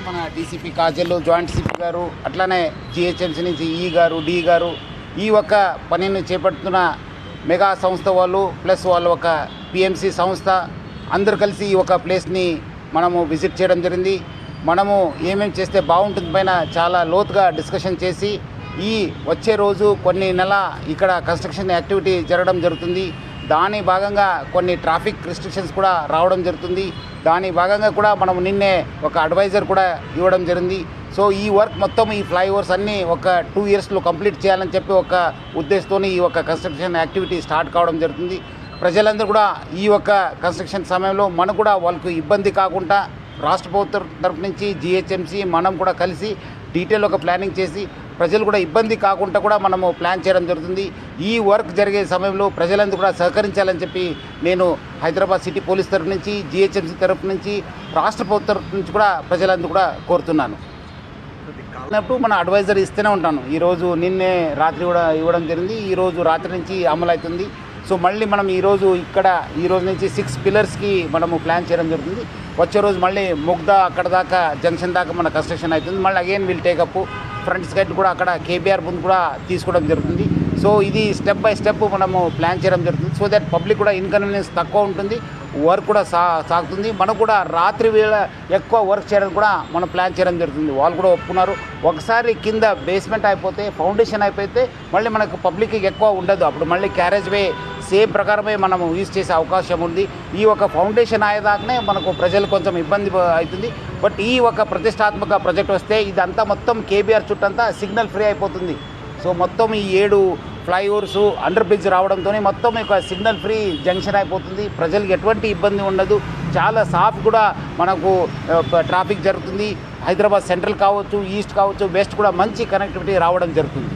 మన DCP Kajal, joint CP గారు, అట్లానే జిహెచ్ఎంసీ నుంచి ఈ గారు, డి గారు ఈ ఒక్క పనిని చేపడుతున్న మెగా సంస్థ వాళ్ళు ప్లస్ వాళ్ళు ఒక పిఎంసి సంస్థ అందరూ కలిసి ఈ ఒక ప్లేస్ని మనము విజిట్ చేయడం జరిగింది. మనము ఏమేమి చేస్తే బాగుంటుంది పైన చాలా లోతుగా డిస్కషన్ చేసి ఈ వచ్చే రోజు కొన్ని నెల ఇక్కడ కన్స్ట్రక్షన్ యాక్టివిటీ జరగడం జరుగుతుంది. దాని భాగంగా కొన్ని ట్రాఫిక్ రిస్ట్రిక్షన్స్ కూడా రావడం జరుగుతుంది. దాని భాగంగా కూడా మనం నిన్నే ఒక అడ్వైజర్ కూడా ఇవ్వడం జరిగింది. సో ఈ వర్క్ మొత్తం ఈ ఫ్లైఓవర్స్ అన్నీ ఒక 2 ఇయర్స్లో కంప్లీట్ చేయాలని చెప్పి ఒక ఉద్దేశంతో ఈ ఒక కన్స్ట్రక్షన్ యాక్టివిటీ స్టార్ట్ కావడం జరుగుతుంది. ప్రజలందరూ కూడా ఈ యొక్క కన్స్ట్రక్షన్ సమయంలో మనకు కూడా వాళ్ళకు ఇబ్బంది కాకుండా రాష్ట్ర ప్రభుత్వం తరఫు నుంచి జిహెచ్ఎంసీ మనం కూడా కలిసి డీటెయిల్ ఒక ప్లానింగ్ చేసి ప్రజలు కూడా ఇబ్బంది కాకుండా కూడా మనము ప్లాన్ చేయడం జరుగుతుంది. ఈ వర్క్ జరిగే సమయంలో ప్రజలందరూ కూడా సహకరించాలని చెప్పి నేను హైదరాబాద్ సిటీ పోలీస్ తరఫు నుంచి, జిహెచ్ఎంసీ తరఫు నుంచి, రాష్ట్ర ప్రభుత్వం తరఫు నుంచి కూడా ప్రజలందరూ కూడా కోరుతున్నాను. అన్నప్పుడు మన అడ్వైజర్ ఇస్తూనే ఉంటాను. ఈరోజు నిన్నే రాత్రి కూడా ఇవ్వడం జరిగింది. ఈరోజు రాత్రి నుంచి అమలు అవుతుంది. సో మళ్ళీ మనం ఈరోజు ఈరోజు నుంచి 6 పిల్లర్స్కి మనము ప్లాన్ చేయడం జరుగుతుంది. వచ్చే రోజు మళ్ళీ ముగ్దా అక్కడ దాకా జంక్షన్ దాకా మన కన్స్ట్రక్షన్ అవుతుంది. మళ్ళీ అగైన్ వీల్ టేకప్ ఫ్రంట్ స్కైట్ కూడా అక్కడ కేబీఆర్ ముందు కూడా తీసుకోవడం జరుగుతుంది. సో ఇది స్టెప్ బై స్టెప్ మనము ప్లాన్ చేయడం జరుగుతుంది. సో దట్ పబ్లిక్ కూడా ఇన్కన్వీనియన్స్ తక్కువ ఉంటుంది, వర్క్ కూడా సాగుతుంది. మనకు కూడా రాత్రి వేళ ఎక్కువ వర్క్ చేయడం కూడా మనం ప్లాన్ చేయడం జరుగుతుంది. వాళ్ళు కూడా ఒప్పుకున్నారు. ఒకసారి కింద బేస్మెంట్ అయిపోతే, ఫౌండేషన్ అయిపోతే మళ్ళీ మనకు పబ్లిక్కి ఎక్కువ ఉండదు. అప్పుడు మళ్ళీ క్యారేజ్ వే సేమ్ ప్రకారమే మనము యూజ్ చేసే అవకాశం ఉంది. ఈ ఒక ఫౌండేషన్ అయ్యేదాకనే మనకు ప్రజలు కొంచెం ఇబ్బంది అవుతుంది. బట్ ఈ ఒక ప్రతిష్టాత్మక ప్రాజెక్ట్ వస్తే ఇదంతా మొత్తం కేబీఆర్ చుట్టంతా సిగ్నల్ ఫ్రీ అయిపోతుంది. సో మొత్తం ఈ 7 ఫ్లైఓవర్స్ అండర్ బ్రిడ్జ్ రావడంతో మొత్తం ఒక సిగ్నల్ ఫ్రీ జంక్షన్ అయిపోతుంది. ప్రజలకు ఎటువంటి ఇబ్బంది ఉండదు. చాలా సాఫ్ కూడా మనకు ట్రాఫిక్ జరుగుతుంది. హైదరాబాద్ సెంట్రల్ కావచ్చు, ఈస్ట్ కావచ్చు, వెస్ట్ కూడా మంచి కనెక్టివిటీ రావడం జరుగుతుంది.